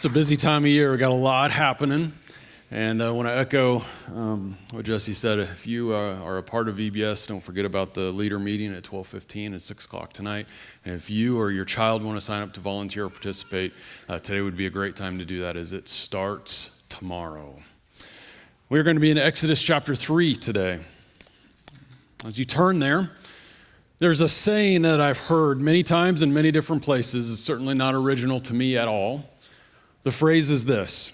a busy time of year. We got a lot happening. And I want to echo what Jesse said. If you are a part of VBS, don't forget about the leader meeting at 12:15 at 6 o'clock tonight. And if you or your child want to sign up to volunteer or participate, today would be a great time to do that as it starts tomorrow. We're going to be in Exodus chapter 3 today. As you turn there, there's a saying that I've heard many times in many different places. It's certainly not original to me at all. The phrase is this: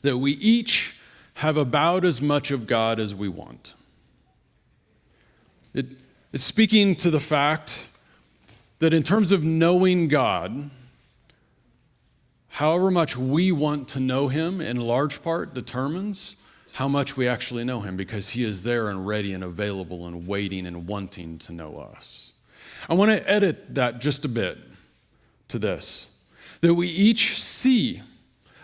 that we each have about as much of God as we want. It's speaking to the fact that in terms of knowing God, however much we want to know Him in large part determines how much we actually know Him, because He is there and ready and available and waiting and wanting to know us. I want to edit that just a bit to this: that we each see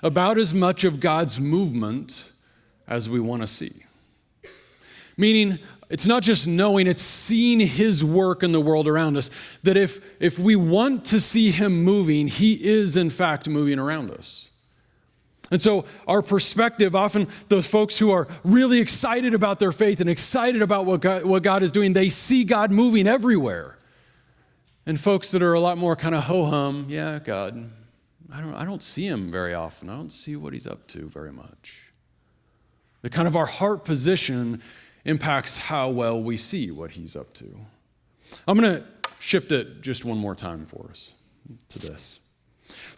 about as much of God's movement as we want to see. Meaning, it's not just knowing, it's seeing His work in the world around us. That if we want to see Him moving, He is in fact moving around us. And so our perspective, often those folks who are really excited about their faith and excited about what God is doing, they see God moving everywhere. And folks that are a lot more kind of ho-hum, yeah, God, I don't see Him very often. I don't see what He's up to very much. The kind of our heart position impacts how well we see what He's up to. I'm going to shift it just one more time for us to this: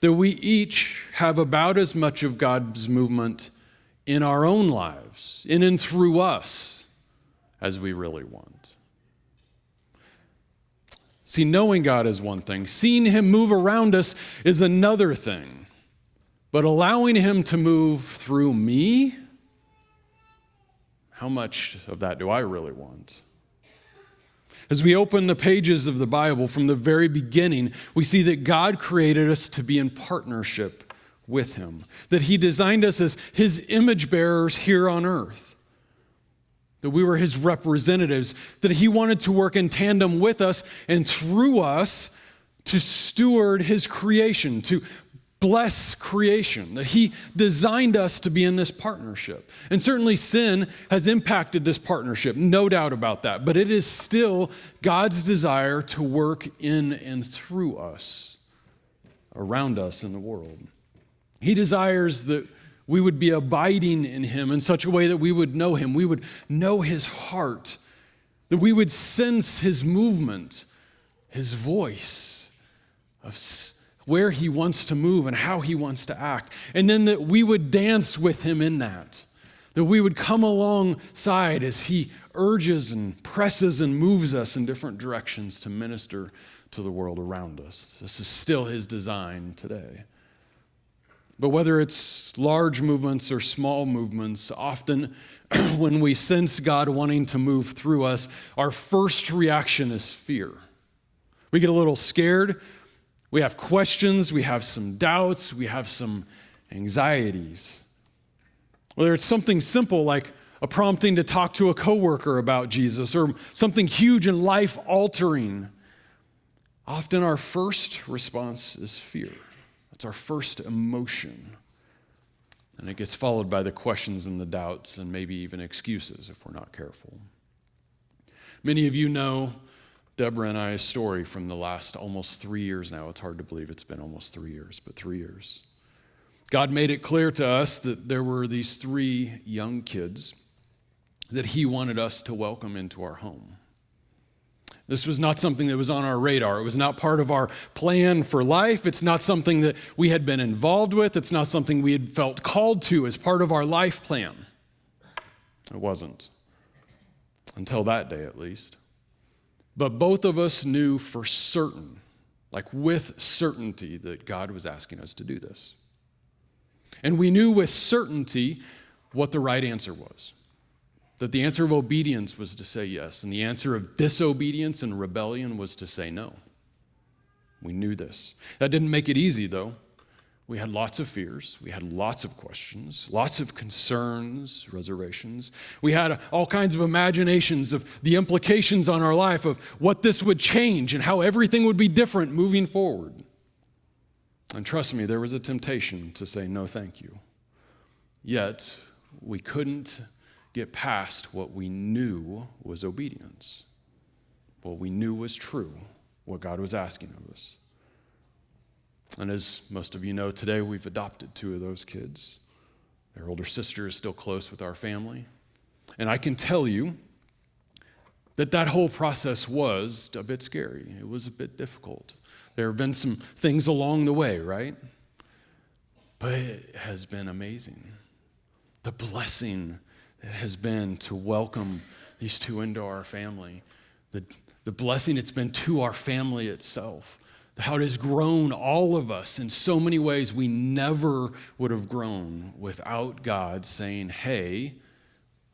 that we each have about as much of God's movement in our own lives, in and through us, as we really want. See, knowing God is one thing. Seeing Him move around us is another thing. But allowing Him to move through me, how much of that do I really want? As we open the pages of the Bible from the very beginning, we see that God created us to be in partnership with Him, that He designed us as His image bearers here on earth, that we were His representatives, that He wanted to work in tandem with us and through us to steward His creation, to bless creation, that He designed us to be in this partnership. And certainly sin has impacted this partnership, no doubt about that, but it is still God's desire to work in and through us, around us in the world. He desires that we would be abiding in Him in such a way that we would know Him, we would know His heart, that we would sense His movement, His voice of where He wants to move and how He wants to act. And then that we would dance with Him in that we would come alongside as He urges and presses and moves us in different directions to minister to the world around us. This is still His design today. But whether it's large movements or small movements, often when we sense God wanting to move through us, our first reaction is fear. We get a little scared. We have questions. We have some doubts. We have some anxieties. Whether it's something simple like a prompting to talk to a coworker about Jesus, or something huge and life-altering, often our first response is fear. That's our first emotion. And it gets followed by the questions and the doubts and maybe even excuses if we're not careful. Many of you know Deborah and I's story from the last almost 3 years now. It's hard to believe it's been almost 3 years, but 3 years. God made it clear to us that there were these 3 young kids that He wanted us to welcome into our home. This was not something that was on our radar. It was not part of our plan for life. It's not something that we had been involved with. It's not something we had felt called to as part of our life plan. It wasn't. Until that day, at least. But both of us knew for certain, like with certainty, that God was asking us to do this. And we knew with certainty what the right answer was. That the answer of obedience was to say yes, and the answer of disobedience and rebellion was to say no. We knew this. That didn't make it easy, though. We had lots of fears. We had lots of questions, lots of concerns, reservations. We had all kinds of imaginations of the implications on our life of what this would change and how everything would be different moving forward. And trust me, there was a temptation to say, no, thank you. Yet, we couldn't get past what we knew was obedience, what we knew was true, what God was asking of us. And as most of you know, today we've adopted 2 of those kids. Their older sister is still close with our family. And I can tell you that whole process was a bit scary. It was a bit difficult. There have been some things along the way, right? But it has been amazing. The blessing it has been to welcome these 2 into our family. The blessing it's been to our family itself. How it has grown all of us in so many ways we never would have grown without God saying, hey,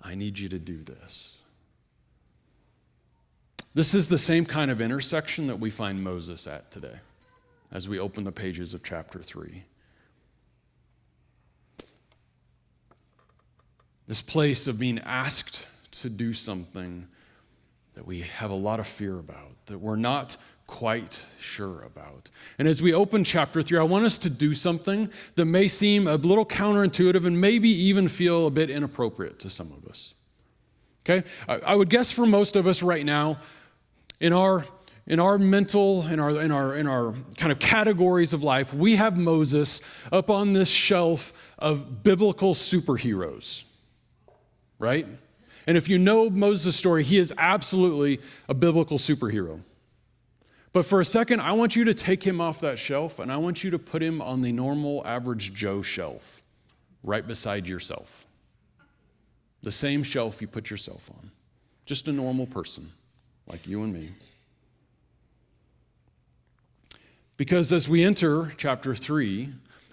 I need you to do this. This is the same kind of intersection that we find Moses at today as we open the pages of chapter 3. This place of being asked to do something that we have a lot of fear about, that we're not quite sure about. And as we open chapter 3, I want us to do something that may seem a little counterintuitive and maybe even feel a bit inappropriate to some of us. Okay? I would guess for most of us right now, in our mental, in our kind of categories of life, we have Moses up on this shelf of biblical superheroes, right? And if you know Moses' story, he is absolutely a biblical superhero. But for a second, I want you to take him off that shelf, and I want you to put him on the normal average Joe shelf, right beside yourself. The same shelf you put yourself on. Just a normal person, like you and me. Because as we enter chapter 3,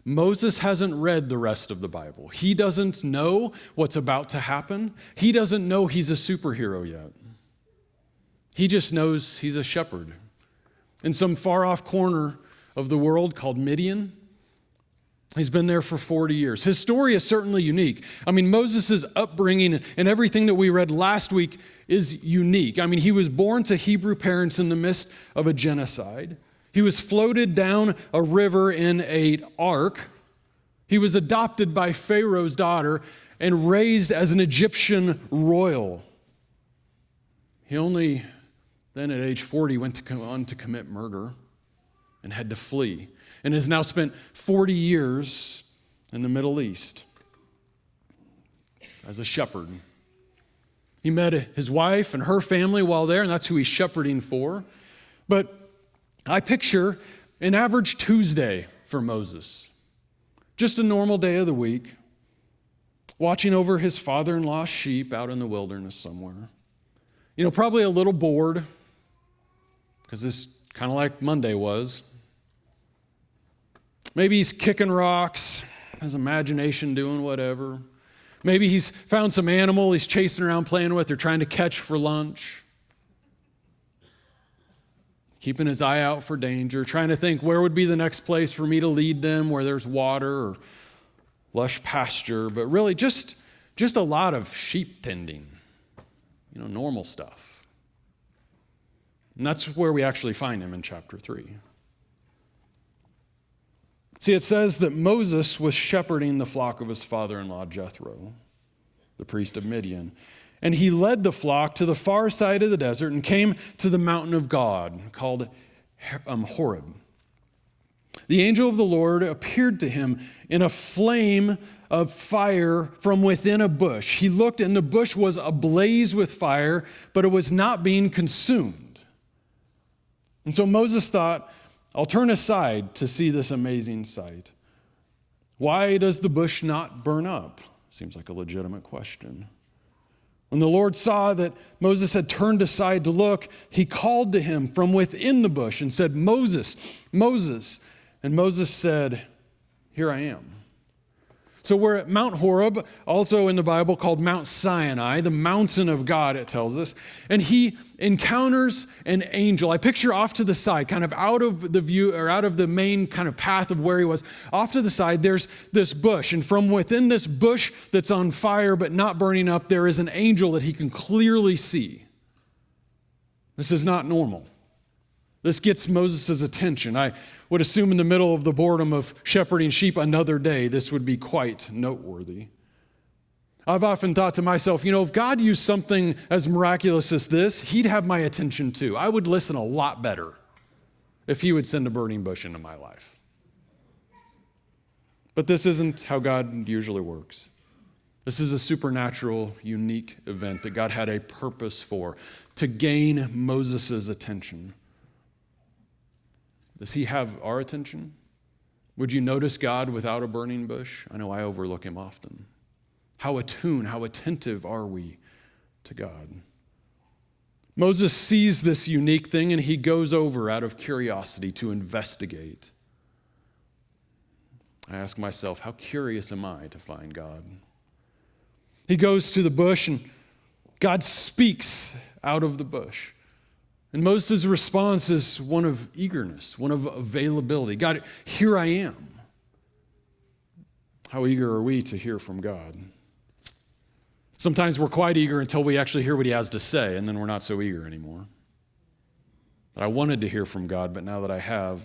Moses hasn't read the rest of the Bible. He doesn't know what's about to happen. He doesn't know he's a superhero yet. He just knows he's a shepherd in some far-off corner of the world called Midian. He's been there for 40 years. His story is certainly unique. I mean, Moses' upbringing and everything that we read last week is unique. I mean, he was born to Hebrew parents in the midst of a genocide. He was floated down a river in an ark. He was adopted by Pharaoh's daughter and raised as an Egyptian royal. He only then at age 40 went on to commit murder and had to flee, and has now spent 40 years in the Middle East as a shepherd. He met his wife and her family while there, and that's who he's shepherding for. But I picture an average Tuesday for Moses, just a normal day of the week, watching over his father-in-law's sheep out in the wilderness somewhere. You know, probably a little bored, because this kind of like Monday was. Maybe he's kicking rocks, his imagination doing whatever. Maybe he's found some animal he's chasing around playing with or trying to catch for lunch. Keeping his eye out for danger, trying to think where would be the next place for me to lead them, where there's water or lush pasture, but really just a lot of sheep tending, normal stuff. And that's where we actually find him in chapter 3. See, it says that Moses was shepherding the flock of his father-in-law Jethro, the priest of Midian. And he led the flock to the far side of the desert and came to the mountain of God called Horeb. The angel of the Lord appeared to him in a flame of fire from within a bush. He looked, and the bush was ablaze with fire, but it was not being consumed. And so Moses thought, I'll turn aside to see this amazing sight. Why does the bush not burn up? Seems like a legitimate question. When the Lord saw that Moses had turned aside to look, he called to him from within the bush and said, Moses, Moses. And Moses said, here I am. So we're at Mount Horeb, also in the Bible called Mount Sinai, the mountain of God, it tells us. And he encounters an angel. I picture off to the side, kind of out of the view, or out of the main kind of path of where he was. Off to the side, there's this bush. And from within this bush that's on fire but not burning up, there is an angel that he can clearly see. This is not normal. This gets Moses' attention. I would assume in the middle of the boredom of shepherding sheep another day, this would be quite noteworthy. I've often thought to myself, if God used something as miraculous as this, he'd have my attention too. I would listen a lot better if he would send a burning bush into my life. But this isn't how God usually works. This is a supernatural, unique event that God had a purpose for, to gain Moses' attention. Does he have our attention? Would you notice God without a burning bush? I know I overlook him often. How attuned, how attentive are we to God? Moses sees this unique thing and he goes over out of curiosity to investigate. I ask myself, how curious am I to find God? He goes to the bush and God speaks out of the bush. And Moses' response is one of eagerness, one of availability. God, here I am. How eager are we to hear from God? Sometimes we're quite eager until we actually hear what he has to say, and then we're not so eager anymore. But I wanted to hear from God, but now that I have,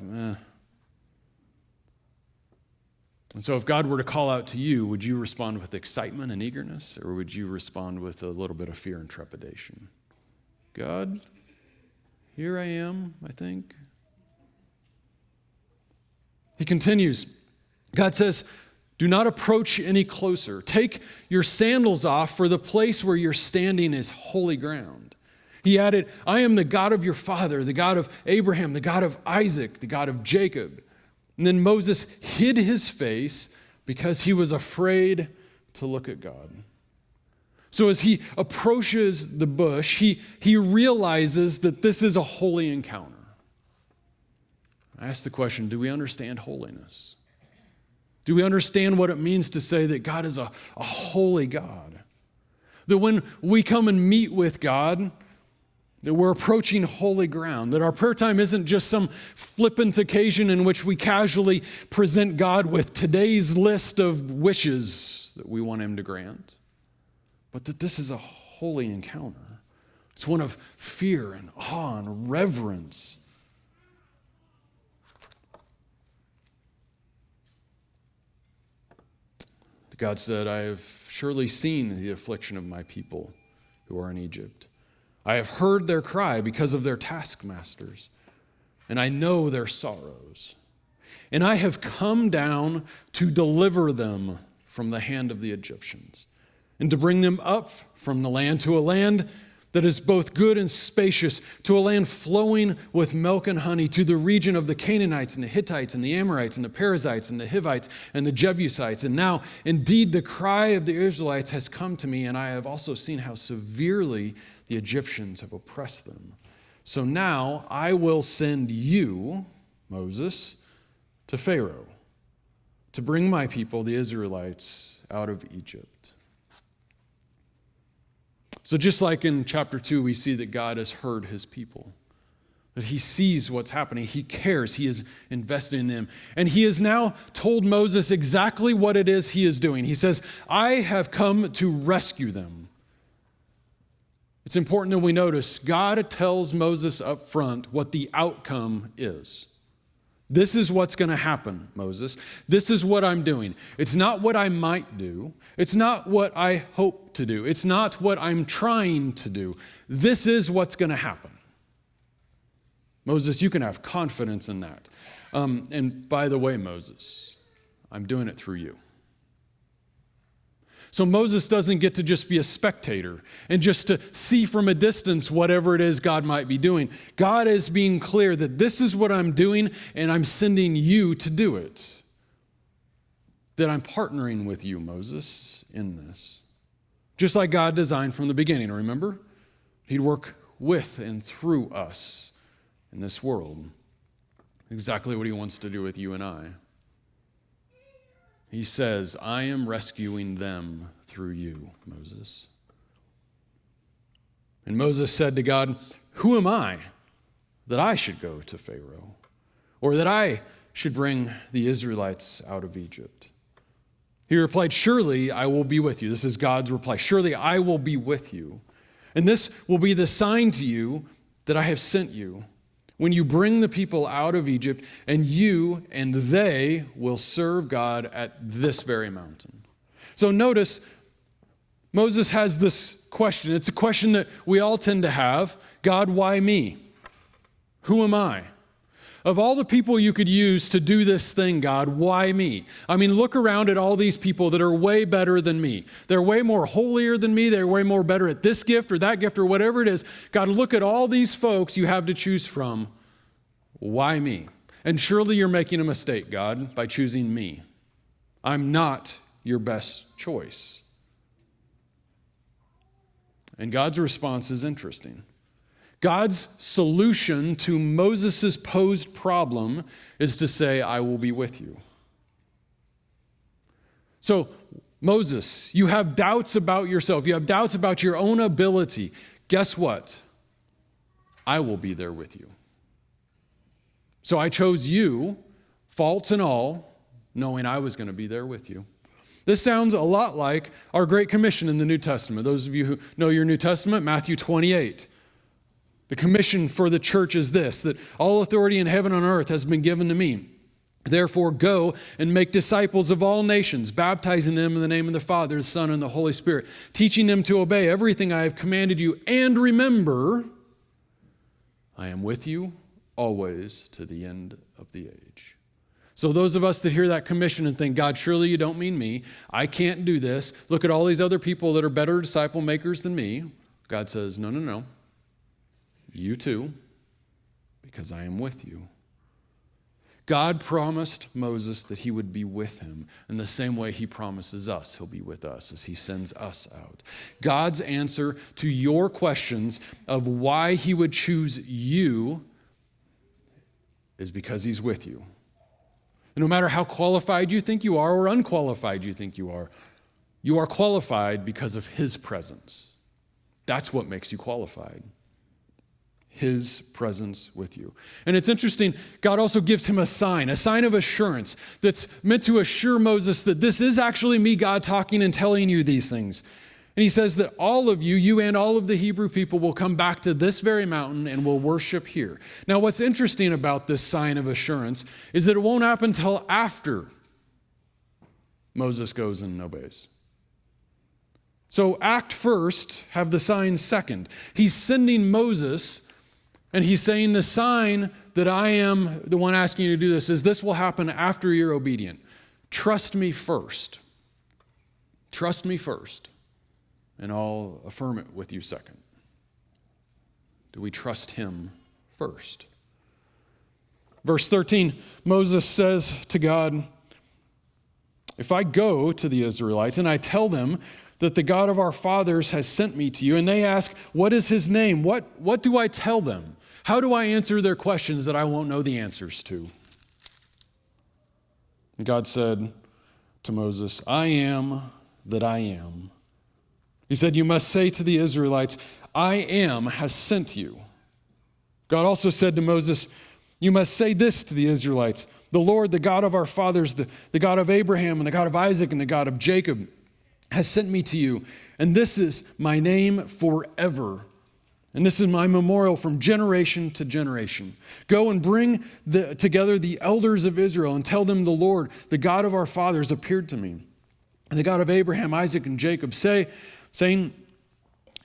And so if God were to call out to you, would you respond with excitement and eagerness, or would you respond with a little bit of fear and trepidation? God, here I am, I think. He continues. God says, do not approach any closer. Take your sandals off, for the place where you're standing is holy ground. He added, I am the God of your father, the God of Abraham, the God of Isaac, the God of Jacob. And then Moses hid his face because he was afraid to look at God. So as he approaches the bush, he realizes that this is a holy encounter. I ask the question, do we understand holiness? Do we understand what it means to say that God is a holy God? That when we come and meet with God, that we're approaching holy ground, that our prayer time isn't just some flippant occasion in which we casually present God with today's list of wishes that we want him to grant, but that this is a holy encounter. It's one of fear and awe and reverence. God said, I have surely seen the affliction of my people who are in Egypt. I have heard their cry because of their taskmasters, and I know their sorrows. And I have come down to deliver them from the hand of the Egyptians, and to bring them up from the land to a land that is both good and spacious, to a land flowing with milk and honey, to the region of the Canaanites and the Hittites and the Amorites and the Perizzites and the Hivites and the Jebusites. And now, indeed, the cry of the Israelites has come to me, and I have also seen how severely the Egyptians have oppressed them. So now I will send you, Moses, to Pharaoh, to bring my people, the Israelites, out of Egypt. So just like in chapter 2, we see that God has heard his people, that he sees what's happening. He cares. He is invested in them. And he has now told Moses exactly what it is he is doing. He says, I have come to rescue them. It's important that we notice God tells Moses up front what the outcome is. This is what's going to happen, Moses. This is what I'm doing. It's not what I might do. It's not what I hope to do. It's not what I'm trying to do. This is what's going to happen. Moses, you can have confidence in that. And by the way, Moses, I'm doing it through you. So Moses doesn't get to just be a spectator and just to see from a distance whatever it is God might be doing. God is being clear that this is what I'm doing and I'm sending you to do it. That I'm partnering with you, Moses, in this. Just like God designed from the beginning, remember? He'd work with and through us in this world. Exactly what he wants to do with you and I. He says, I am rescuing them through you, Moses. And Moses said to God, who am I that I should go to Pharaoh, or that I should bring the Israelites out of Egypt? He replied, surely I will be with you. This is God's reply. Surely I will be with you. And this will be the sign to you that I have sent you. when you bring the people out of Egypt, and you and they will serve God at this very mountain. So notice, Moses has this question. It's a question that we all tend to have. God, why me? Who am I? Of all the people you could use to do this thing, God, why me? I mean, look around at all these people that are way better than me. They're way more holier than me. They're way more better at this gift or that gift or whatever it is. God, look at all these folks you have to choose from. Why me? And surely you're making a mistake, God, by choosing me. I'm not your best choice. And God's response is interesting. God's solution to Moses' posed problem is to say, I will be with you. So, Moses, you have doubts about yourself. You have doubts about your own ability. Guess what? I will be there with you. So I chose you, faults and all, knowing I was going to be there with you. This sounds a lot like our Great Commission in the New Testament. Those of you who know your New Testament, Matthew 28. The commission for the church is this, that all authority in heaven and earth has been given to me. Therefore, go and make disciples of all nations, baptizing them in the name of the Father, the Son, and the Holy Spirit, teaching them to obey everything I have commanded you. And remember, I am with you always to the end of the age. So those of us that hear that commission and think, God, surely you don't mean me. I can't do this. Look at all these other people that are better disciple makers than me. God says, no, no, no. You too, because I am with you. God promised Moses that he would be with him in the same way he promises us he'll be with us as he sends us out. God's answer to your questions of why he would choose you is because he's with you. No matter how qualified you think you are or unqualified you think you are qualified because of his presence. That's what makes you qualified. His presence with you. And it's interesting, God also gives him a sign of assurance that's meant to assure Moses that this is actually me, God, talking and telling you these things. And he says that all of you and all of the Hebrew people will come back to this very mountain and will worship here. Now, what's interesting about this sign of assurance is that it won't happen until after Moses goes and obeys. So act first, have the sign second. He's sending Moses, and he's saying the sign that I am the one asking you to do this will happen after you're obedient. Trust me first. Trust me first, and I'll affirm it with you second. Do we trust him first? Verse 13, Moses says to God, if I go to the Israelites and I tell them that the God of our fathers has sent me to you, and they ask, what is his name? What do I tell them? How do I answer their questions that I won't know the answers to? And God said to Moses, I am that I am. He said, you must say to the Israelites, I am has sent you. God also said to Moses, you must say this to the Israelites, the Lord, the God of our fathers, the God of Abraham and the God of Isaac and the God of Jacob has sent me to you. And this is my name forever. And this is my memorial from generation to generation. Go and bring together the elders of Israel and tell them the Lord, the God of our fathers, appeared to me. And the God of Abraham, Isaac, and Jacob, saying,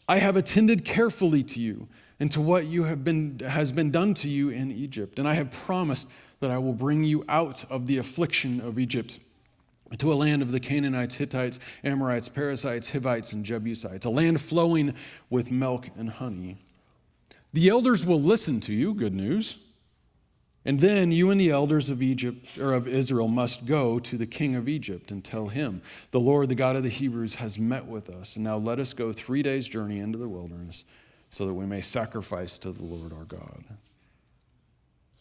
I have attended carefully to you and to what has been done to you in Egypt. And I have promised that I will bring you out of the affliction of Egypt to a land of the Canaanites, Hittites, Amorites, Perizzites, Hivites, and Jebusites, a land flowing with milk and honey. The elders will listen to you, good news. And then you and the elders of Egypt or of Israel must go to the king of Egypt and tell him, the Lord, the God of the Hebrews, has met with us. And now let us go 3 days' journey into the wilderness so that we may sacrifice to the Lord our God.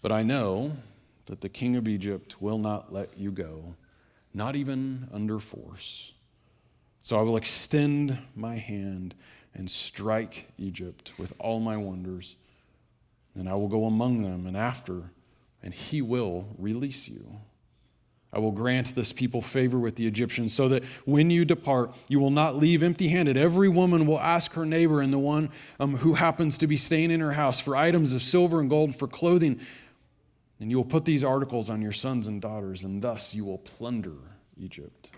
But I know that the king of Egypt will not let you go, not even under force. So I will extend my hand and strike Egypt with all my wonders, and I will go among them and he will release you. I will grant this people favor with the Egyptians, so that when you depart, you will not leave empty-handed. Every woman will ask her neighbor and the one who happens to be staying in her house for items of silver and gold, for clothing. And you will put these articles on your sons and daughters, and thus you will plunder Egypt.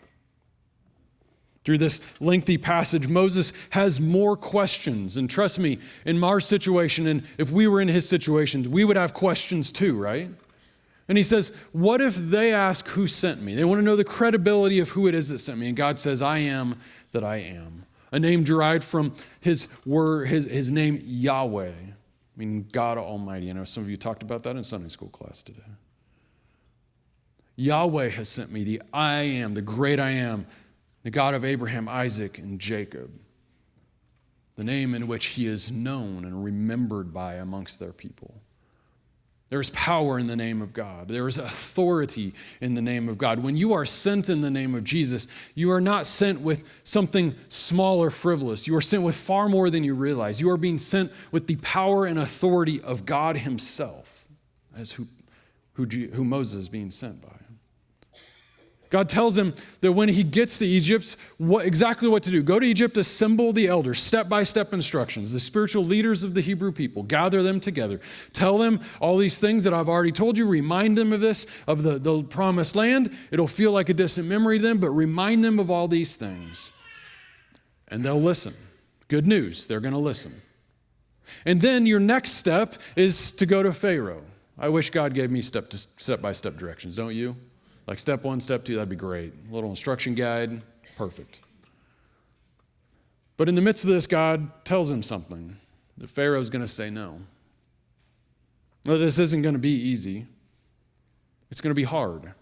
Through this lengthy passage, Moses has more questions. And trust me, in our situation, and if we were in his situation, we would have questions too, right? And he says, what if they ask who sent me? They want to know the credibility of who it is that sent me. And God says, I am that I am. A name derived from his word, his name Yahweh, meaning God Almighty. I know some of you talked about that in Sunday school class today. Yahweh has sent me, the I am, the great I am, the God of Abraham, Isaac, and Jacob, the name in which he is known and remembered by amongst their people. There's power in the name of God. There is authority in the name of God. When you are sent in the name of Jesus, you are not sent with something small or frivolous. You are sent with far more than you realize. You are being sent with the power and authority of God himself, as who Moses is being sent by. God tells him that when he gets to Egypt, exactly what to do. Go to Egypt, assemble the elders, step-by-step instructions, the spiritual leaders of the Hebrew people. Gather them together. Tell them all these things that I've already told you. Remind them of this, of the promised land. It'll feel like a distant memory to them, but remind them of all these things. And they'll listen. Good news, they're going to listen. And then your next step is to go to Pharaoh. I wish God gave me step-by-step directions, don't you? Like step 1, step 2, that'd be great. A little instruction guide, perfect. But in the midst of this, God tells him something. That Pharaoh's going to say no. No, this isn't going to be easy. It's going to be hard.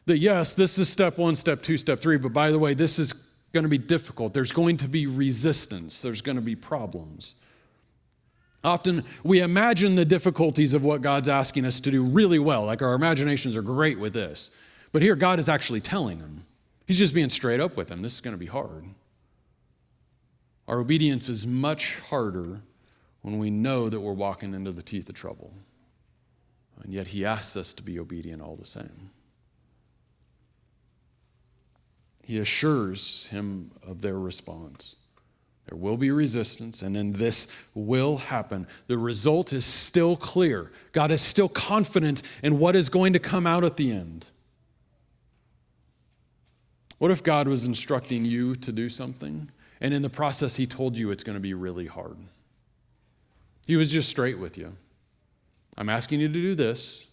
That yes, this is step 1, step 2, step 3, but by the way, this is going to be difficult. There's going to be resistance. There's going to be problems. Often we imagine the difficulties of what God's asking us to do really well, like our imaginations are great with this. But here God is actually telling him. He's just being straight up with him. This is going to be hard. Our obedience is much harder when we know that we're walking into the teeth of trouble. And yet he asks us to be obedient all the same. He assures him of their response. There will be resistance, and then this will happen. The result is still clear. God is still confident in what is going to come out at the end. What if God was instructing you to do something, and in the process he told you it's going to be really hard? He was just straight with you. I'm asking you to do this.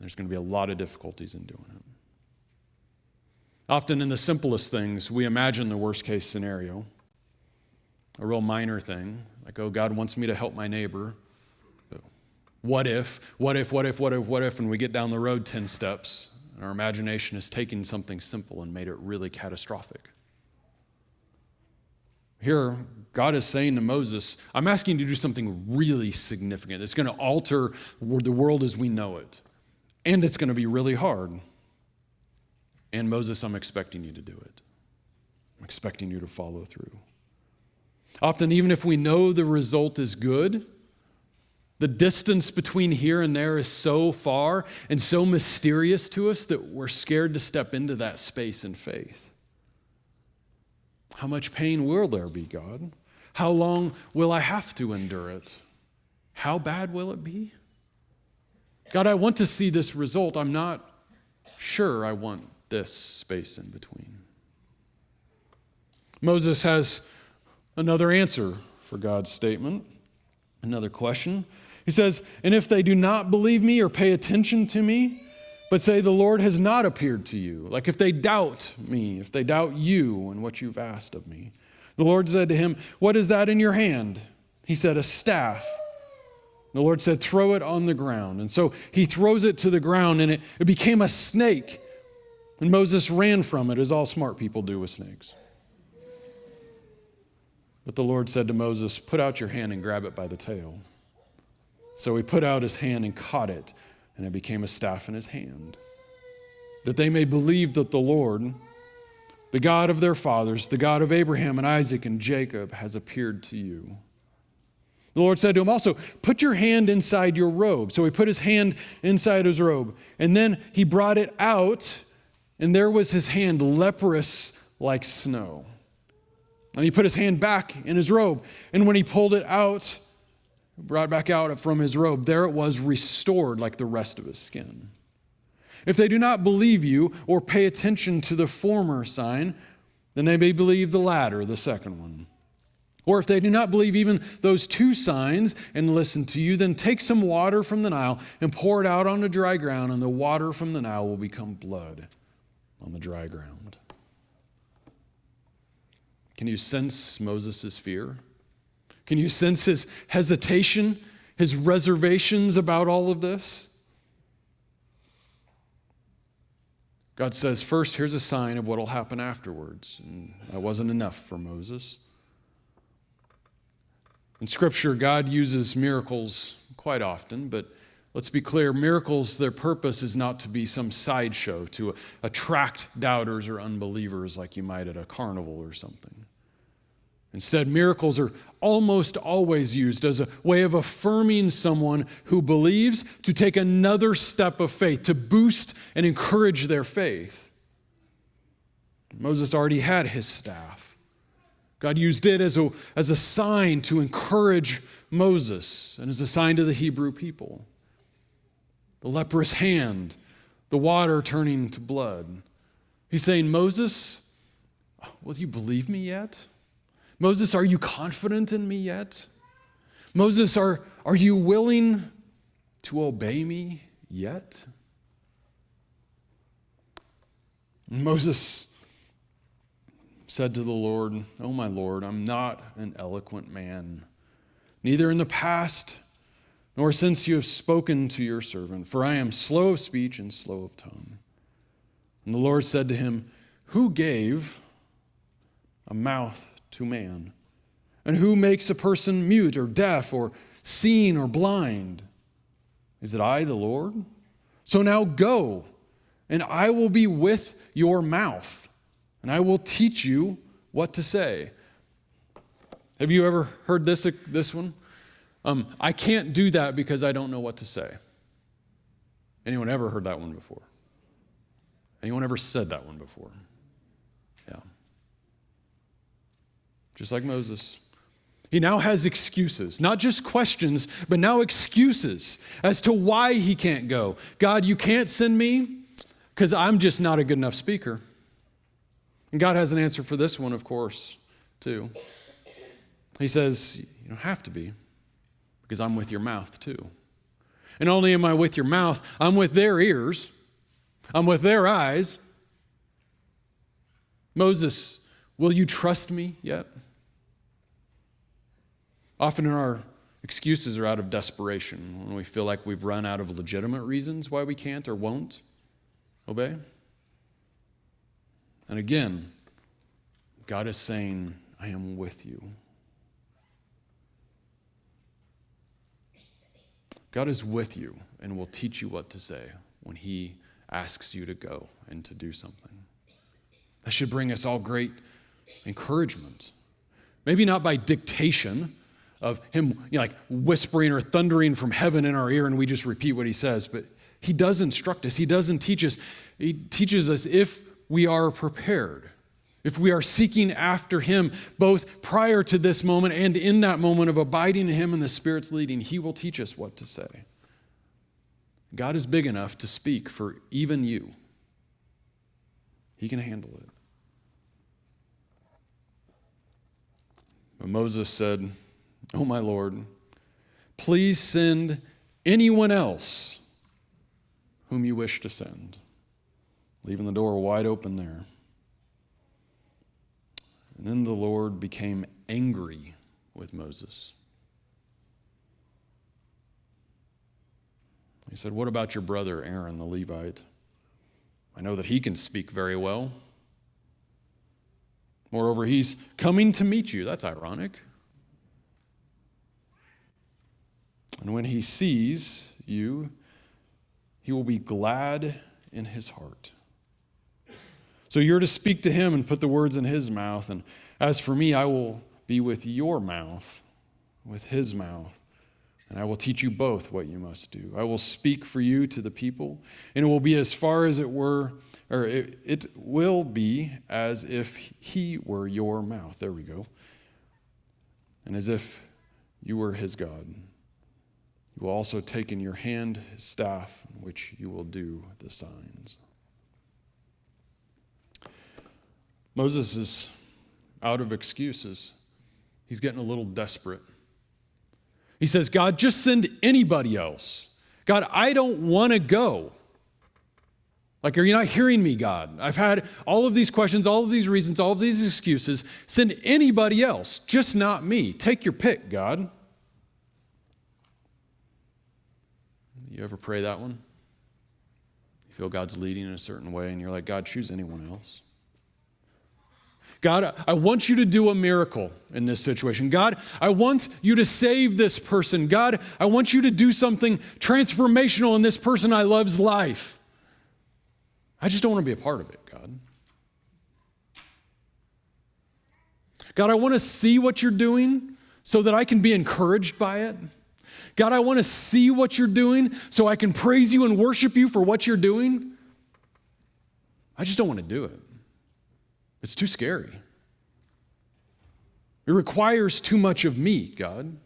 There's going to be a lot of difficulties in doing it. Often in the simplest things, we imagine the worst case scenario. A real minor thing, like, oh, God wants me to help my neighbor. But what if, and we get down the road 10 steps, and our imagination has taken something simple and made it really catastrophic. Here, God is saying to Moses, I'm asking you to do something really significant. It's going to alter the world as we know it. And it's going to be really hard. And Moses, I'm expecting you to do it. I'm expecting you to follow through. Often, even if we know the result is good, the distance between here and there is so far and so mysterious to us that we're scared to step into that space in faith. How much pain will there be, God? How long will I have to endure it? How bad will it be? God, I want to see this result. I'm not sure I want this space in between. Moses has another answer for God's statement, another question. He says, and if they do not believe me or pay attention to me, but say the Lord has not appeared to you, like if they doubt me, if they doubt you and what you've asked of me. The Lord said to him, what is that in your hand? He said, a staff. The Lord said, throw it on the ground. And so he throws it to the ground, and it became a snake. And Moses ran from it, as all smart people do with snakes. But the Lord said to Moses, put out your hand and grab it by the tail. So he put out his hand and caught it, and it became a staff in his hand. That they may believe that the Lord, the God of their fathers, the God of Abraham and Isaac and Jacob, has appeared to you. The Lord said to him also, put your hand inside your robe. So he put his hand inside his robe, and then he brought it out, and there was his hand leprous like snow. And he put his hand back in his robe, and when he pulled it out, brought back out from his robe, there it was restored like the rest of his skin. If they do not believe you or pay attention to the former sign, then they may believe the latter, the second one. Or if they do not believe even those two signs and listen to you, then take some water from the Nile and pour it out on the dry ground, and the water from the Nile will become blood on the dry ground. Can you sense Moses' fear? Can you sense his hesitation, his reservations about all of this? God says, first, here's a sign of what will happen afterwards. And that wasn't enough for Moses. In Scripture, God uses miracles quite often, but let's be clear, miracles, their purpose is not to be some sideshow to attract doubters or unbelievers like you might at a carnival or something. Instead, miracles are almost always used as a way of affirming someone who believes to take another step of faith, to boost and encourage their faith. Moses already had his staff. God used it as a sign to encourage Moses and as a sign to the Hebrew people. The leprous hand, the water turning to blood. He's saying, Moses, will you believe me yet? Moses, are you confident in me yet? Moses, are you willing to obey me yet? And Moses said to the Lord, "Oh, my Lord, I'm not an eloquent man, neither in the past nor since you have spoken to your servant, for I am slow of speech and slow of tongue." And the Lord said to him, "Who gave a mouth to man? And who makes a person mute or deaf or seeing or blind? Is it I, the Lord? So now go, and I will be with your mouth, and I will teach you what to say." Have you ever heard this one? I can't do that because I don't know what to say. Anyone ever heard that one before? Anyone ever said that one before? Yeah. Just like Moses. He now has excuses, not just questions, but now excuses as to why he can't go. God, you can't send me because I'm just not a good enough speaker. And God has an answer for this one, of course, too. He says, you don't have to be, because I'm with your mouth, too. And not only am I with your mouth, I'm with their ears. I'm with their eyes. Moses, will you trust me yet? Often our excuses are out of desperation, when we feel like we've run out of legitimate reasons why we can't or won't obey. And again, God is saying, I am with you. God is with you and will teach you what to say when he asks you to go and to do something. That should bring us all great encouragement. Maybe not by dictation of him, like whispering or thundering from heaven in our ear and we just repeat what he says, but he does instruct us. He doesn't teach us. He teaches us if we are prepared, if we are seeking after him, both prior to this moment and in that moment of abiding in him and the Spirit's leading, he will teach us what to say. God is big enough to speak for even you. He can handle it. But Moses said, "Oh, my Lord, please send anyone else whom you wish to send," leaving the door wide open there. And then the Lord became angry with Moses. He said, "What about your brother Aaron the Levite? I know that he can speak very well. Moreover, he's coming to meet you." That's ironic. "And when he sees you, he will be glad in his heart. So you're to speak to him and put the words in his mouth. And as for me, I will be with your mouth with his mouth, and I will teach you both what you must do. I will speak for you to the people, and it will be as far as it were, or it will be as if he were your mouth. There we go. And as if you were his God. You will also take in your hand his staff, in which you will do the signs. Moses is out of excuses. He's getting a little desperate. He says, God, just send anybody else. God, I don't want to go. Like, are you not hearing me, God? I've had all of these questions, all of these reasons, all of these excuses. Send anybody else, just not me. Take your pick, God. You ever pray that one? You feel God's leading in a certain way, and you're like, God, choose anyone else. God, I want you to do a miracle in this situation. God, I want you to save this person. God, I want you to do something transformational in this person I love's life. I just don't want to be a part of it, God. God, I want to see what you're doing so that I can be encouraged by it. God, I want to see what you're doing so I can praise you and worship you for what you're doing. I just don't want to do it. It's too scary. It requires too much of me, God,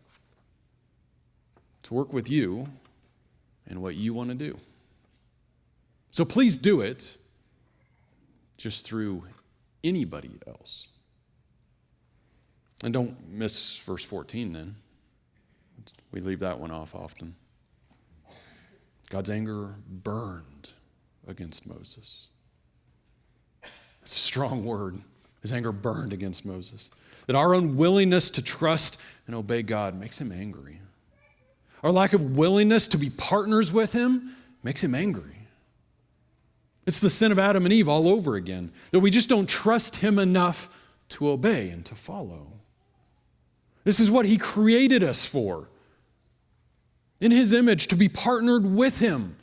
to work with you and what you want to do. So please do it just through anybody else. And don't miss verse 14 then. We leave that one off often. God's anger burned against Moses. It's a strong word. His anger burned against Moses. That our unwillingness to trust and obey God makes him angry. Our lack of willingness to be partners with him makes him angry. It's the sin of Adam and Eve all over again. That we just don't trust him enough to obey and to follow. This is what he created us for. In his image, to be partnered with him.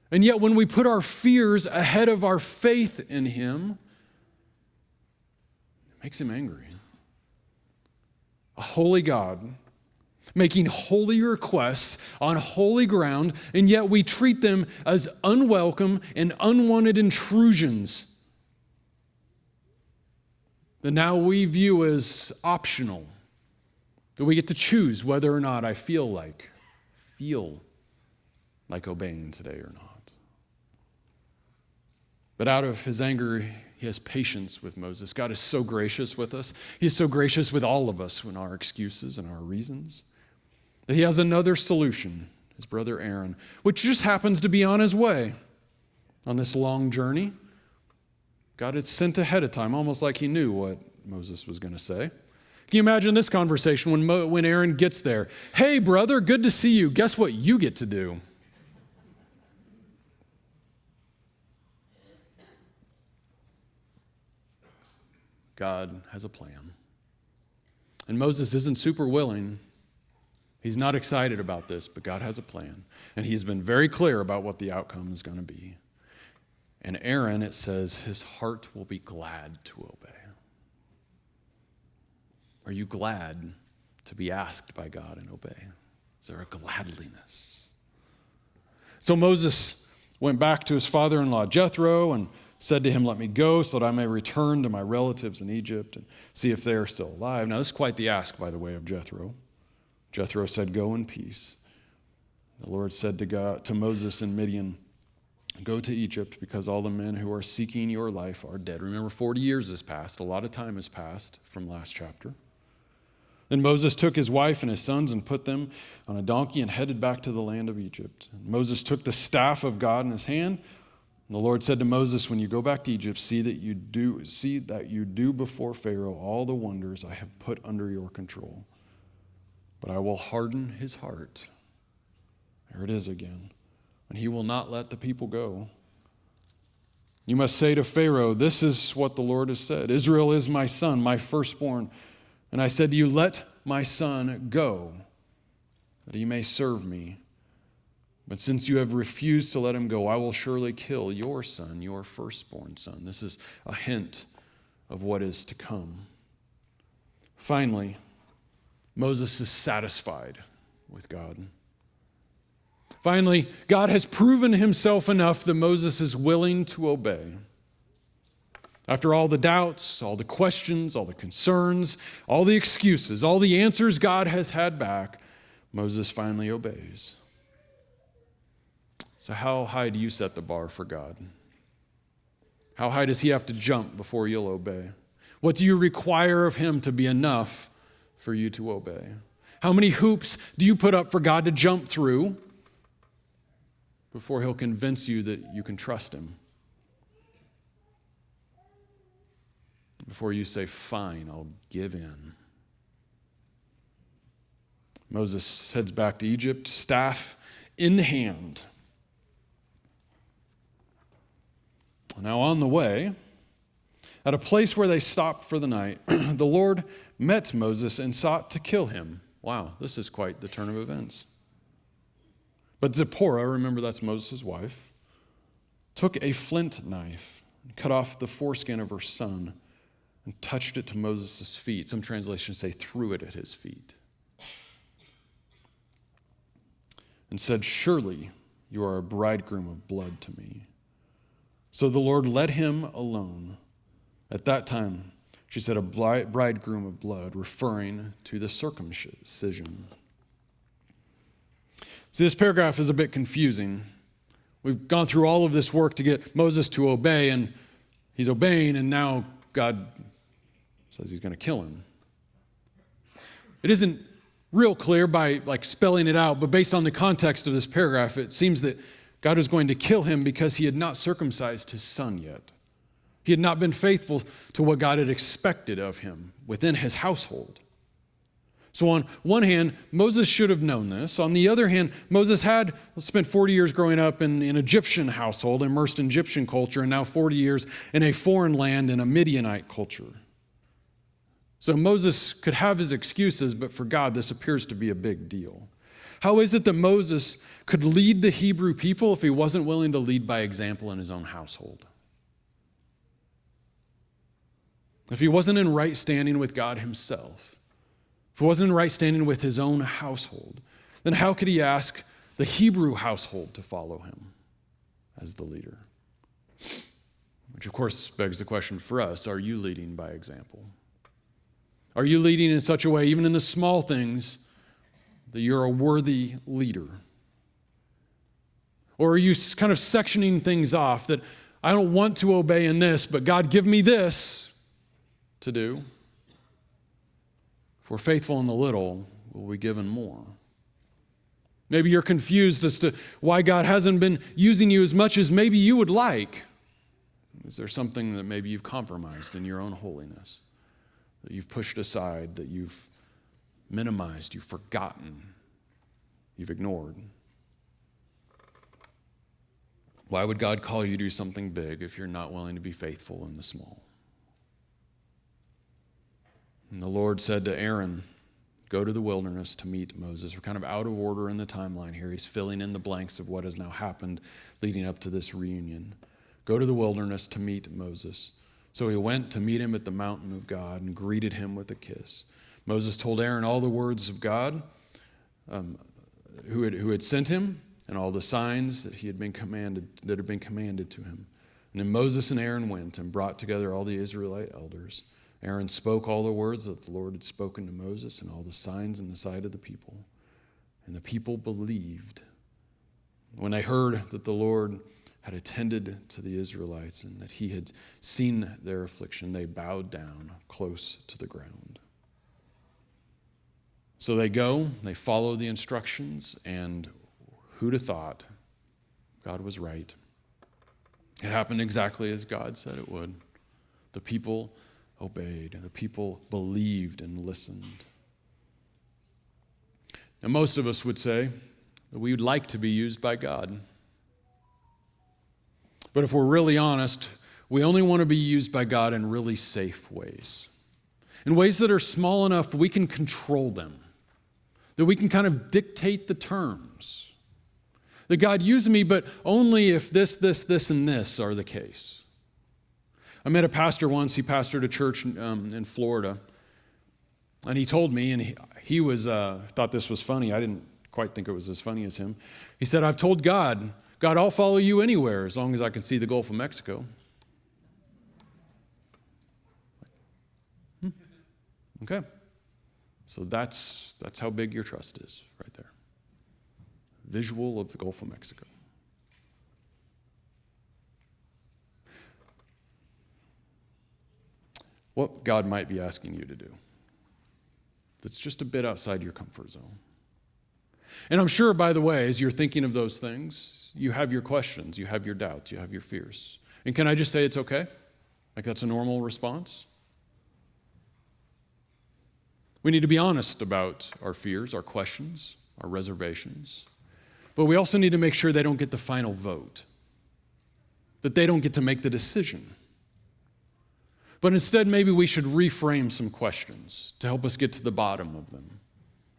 And yet when we put our fears ahead of our faith in him, it makes him angry. A holy God making holy requests on holy ground, and yet we treat them as unwelcome and unwanted intrusions that now we view as optional, that we get to choose whether or not I feel like obeying today or not. But out of his anger, he has patience with Moses. God is so gracious with us. He is so gracious with all of us in our excuses and our reasons. That he has another solution, his brother Aaron, which just happens to be on his way on this long journey. God had sent ahead of time, almost like he knew what Moses was going to say. Can you imagine this conversation when Aaron gets there? Hey, brother, good to see you. Guess what you get to do? God has a plan. And Moses isn't super willing. He's not excited about this, but God has a plan. And he's been very clear about what the outcome is going to be. And Aaron, it says, his heart will be glad to obey. Are you glad to be asked by God and obey? Is there a gladliness? So Moses went back to his father-in-law Jethro and said to him, let me go so that I may return to my relatives in Egypt and see if they are still alive. Now, this is quite the ask, by the way, of Jethro. Jethro said, go in peace. The Lord said to Moses in Midian, go to Egypt because all the men who are seeking your life are dead. Remember, 40 years has passed. A lot of time has passed from last chapter. Then Moses took his wife and his sons and put them on a donkey and headed back to the land of Egypt. And Moses took the staff of God in his hand. And the Lord said to Moses, when you go back to Egypt, see that you do before Pharaoh all the wonders I have put under your control. But I will harden his heart. There it is again. And he will not let the people go. You must say to Pharaoh, this is what the Lord has said. Israel is my son, my firstborn. And I said to you, let my son go, that he may serve me. But since you have refused to let him go, I will surely kill your son, your firstborn son. This is a hint of what is to come. Finally, Moses is satisfied with God. Finally, God has proven himself enough that Moses is willing to obey. After all the doubts, all the questions, all the concerns, all the excuses, all the answers God has had back, Moses finally obeys. So how high do you set the bar for God? How high does he have to jump before you'll obey? What do you require of him to be enough for you to obey? How many hoops do you put up for God to jump through before he'll convince you that you can trust him? Before you say, fine, I'll give in. Moses heads back to Egypt, staff in hand. Now on the way, at a place where they stopped for the night, the Lord met Moses and sought to kill him. Wow, this is quite the turn of events. But Zipporah, remember that's Moses' wife, took a flint knife and cut off the foreskin of her son and touched it to Moses' feet. Some translations say threw it at his feet. And said, surely you are a bridegroom of blood to me. So the Lord let him alone. At that time, she said, a bridegroom of blood, referring to the circumcision. See, this paragraph is a bit confusing. We've gone through all of this work to get Moses to obey, and he's obeying, and now God says he's going to kill him. It isn't real clear by spelling it out, but based on the context of this paragraph, it seems that God was going to kill him because he had not circumcised his son yet. He had not been faithful to what God had expected of him within his household. So on one hand, Moses should have known this. On the other hand, Moses had spent 40 years growing up in an Egyptian household, immersed in Egyptian culture, and now 40 years in a foreign land in a Midianite culture. So Moses could have his excuses, but for God, this appears to be a big deal. How is it that Moses could lead the Hebrew people if he wasn't willing to lead by example in his own household? If he wasn't in right standing with God himself, if he wasn't in right standing with his own household, then how could he ask the Hebrew household to follow him as the leader? Which, of course, begs the question for us, are you leading by example? Are you leading in such a way, even in the small things, that you're a worthy leader? Or are you kind of sectioning things off that I don't want to obey in this, but God, give me this to do? If we're faithful in the little, will we give in more? Maybe you're confused as to why God hasn't been using you as much as maybe you would like. Is there something that maybe you've compromised in your own holiness, that you've pushed aside, that you've minimized, you've forgotten, you've ignored? Why would God call you to do something big if you're not willing to be faithful in the small? And the Lord said to Aaron, go to the wilderness to meet Moses. We're kind of out of order in the timeline here. He's filling in the blanks of what has now happened leading up to this reunion. Go to the wilderness to meet Moses. So he went to meet him at the mountain of God and greeted him with a kiss. Moses told Aaron all the words of God who had sent him and all the signs that had been commanded to him. And then Moses and Aaron went and brought together all the Israelite elders. Aaron spoke all the words that the Lord had spoken to Moses and all the signs in the sight of the people. And the people believed. When they heard that the Lord had attended to the Israelites and that he had seen their affliction, they bowed down close to the ground. So they go, they follow the instructions, and who'd have thought? God was right. It happened exactly as God said it would. The people obeyed, and the people believed and listened. Now, most of us would say that we would like to be used by God. But if we're really honest, we only want to be used by God in really safe ways. In ways that are small enough we can control them, that we can kind of dictate the terms. That God use me, but only if this, and this are the case. I met a pastor once. He pastored a church in Florida. And he told me, and He thought this was funny. I didn't quite think it was as funny as him. He said, I've told God, I'll follow you anywhere as long as I can see the Gulf of Mexico. Okay. So that's how big your trust is right there. Visual of the Gulf of Mexico. What God might be asking you to do that's just a bit outside your comfort zone. And I'm sure, by the way, as you're thinking of those things, you have your questions, you have your doubts, you have your fears. And can I just say it's okay? Like that's a normal response? We need to be honest about our fears, our questions, our reservations. But we also need to make sure they don't get the final vote, that they don't get to make the decision. But instead, maybe we should reframe some questions to help us get to the bottom of them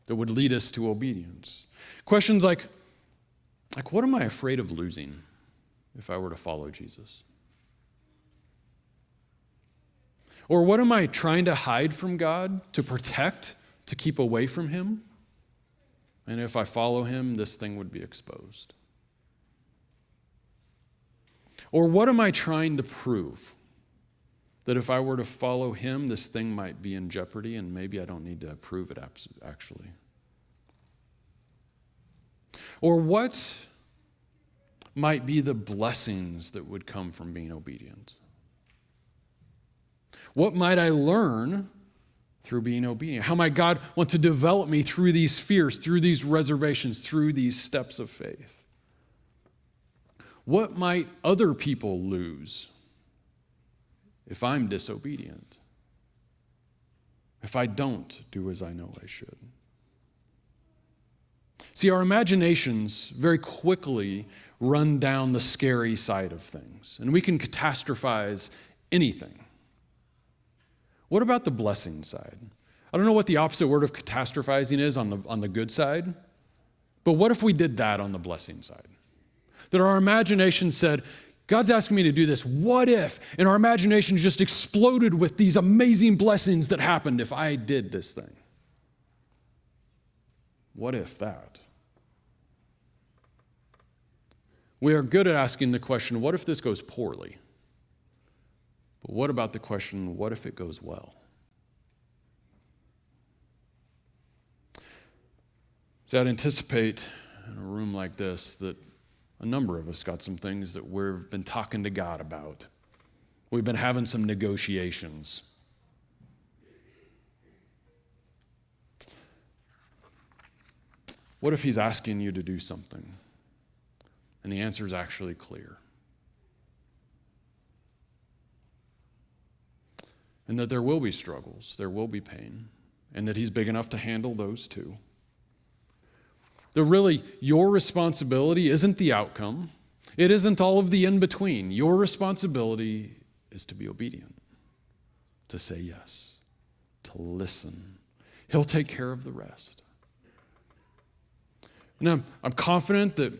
that would lead us to obedience. Questions like what am I afraid of losing if I were to follow Jesus? Or what am I trying to hide from God, to protect, to keep away from him? And if I follow him, this thing would be exposed. Or what am I trying to prove? That if I were to follow him, this thing might be in jeopardy, and maybe I don't need to prove it actually. Or what might be the blessings that would come from being obedient? What might I learn through being obedient? How might God want to develop me through these fears, through these reservations, through these steps of faith? What might other people lose if I'm disobedient? If I don't do as I know I should? See, our imaginations very quickly run down the scary side of things, and we can catastrophize anything. What about the blessing side? I don't know what the opposite word of catastrophizing is on the good side, but what if we did that on the blessing side? That our imagination said, God's asking me to do this. What if? And our imagination just exploded with these amazing blessings that happened if I did this thing. What if that? We are good at asking the question, what if this goes poorly? But what about the question, what if it goes well? See, I'd anticipate in a room like this that a number of us got some things that we've been talking to God about. We've been having some negotiations. What if he's asking you to do something and the answer is actually clear? And that there will be struggles, there will be pain, and that he's big enough to handle those too. That really, your responsibility isn't the outcome. It isn't all of the in-between. Your responsibility is to be obedient, to say yes, to listen. He'll take care of the rest. And I'm confident that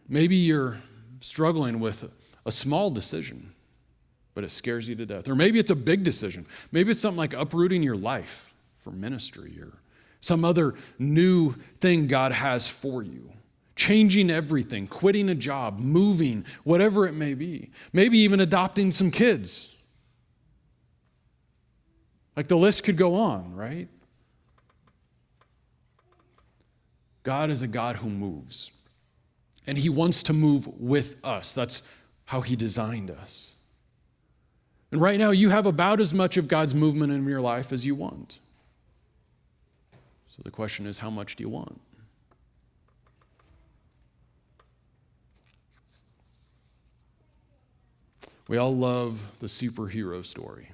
maybe you're struggling with a small decision, but it scares you to death. Or maybe it's a big decision. Maybe it's something like uprooting your life for ministry or some other new thing God has for you. Changing everything, quitting a job, moving, whatever it may be. Maybe even adopting some kids. Like the list could go on, right? God is a God who moves. And he wants to move with us. That's how he designed us. And right now, you have about as much of God's movement in your life as you want. So the question is, how much do you want? We all love the superhero story.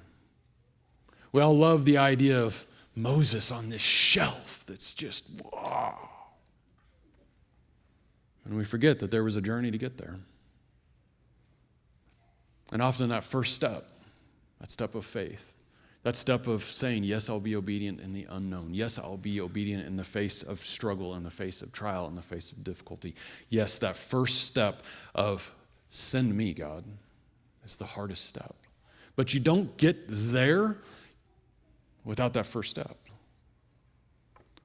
We all love the idea of Moses on this shelf that's just, wow. And we forget that there was a journey to get there. And often that first step, that step of faith, that step of saying, yes, I'll be obedient in the unknown. Yes, I'll be obedient in the face of struggle, in the face of trial, in the face of difficulty. Yes, that first step of send me, God, is the hardest step. But you don't get there without that first step.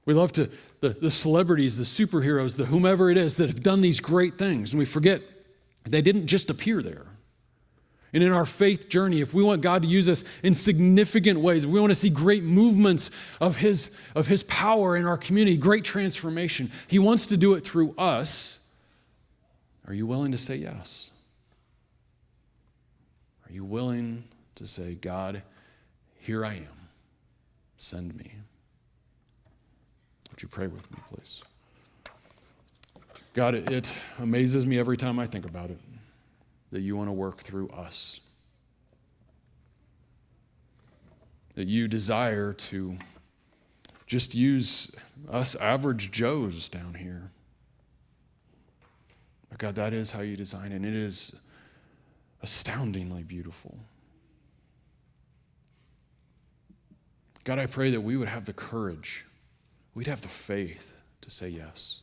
We love the celebrities, the superheroes, the whomever it is that have done these great things. And we forget they didn't just appear there. And in our faith journey, if we want God to use us in significant ways, if we want to see great movements of His power in our community, great transformation, He wants to do it through us. Are you willing to say yes? Are you willing to say, God, here I am, send me? Would you pray with me, please? God, it amazes me every time I think about it, that you want to work through us. That you desire to just use us average Joes down here. But God, that is how you design it, and it is astoundingly beautiful. God, I pray that we would have the courage, we'd have the faith to say yes.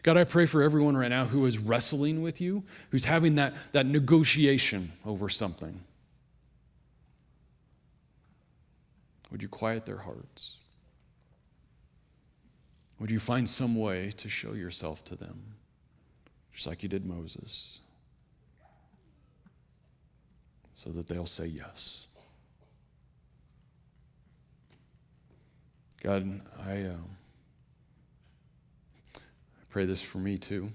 God, I pray for everyone right now who is wrestling with you, who's having that negotiation over something. Would you quiet their hearts? Would you find some way to show yourself to them, just like you did Moses, so that they'll say yes? God, I pray this for me too.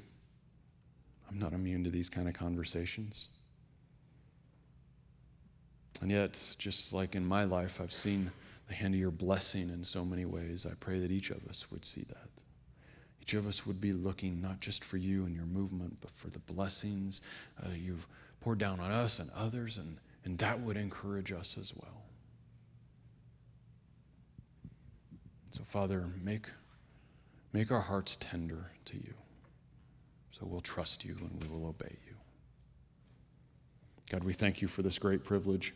I'm not immune to these kind of conversations. And yet, just like in my life, I've seen the hand of your blessing in so many ways. I pray that each of us would see that. Each of us would be looking not just for you and your movement, but for the blessings you've poured down on us and others, and that would encourage us as well. So, Father, make our hearts tender to you, so we'll trust you and we will obey you. God, we thank you for this great privilege.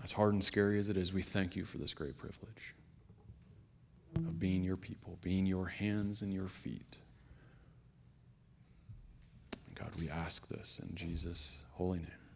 As hard and scary as it is, we thank you for this great privilege of being your people, being your hands and your feet. And God, we ask this in Jesus' holy name.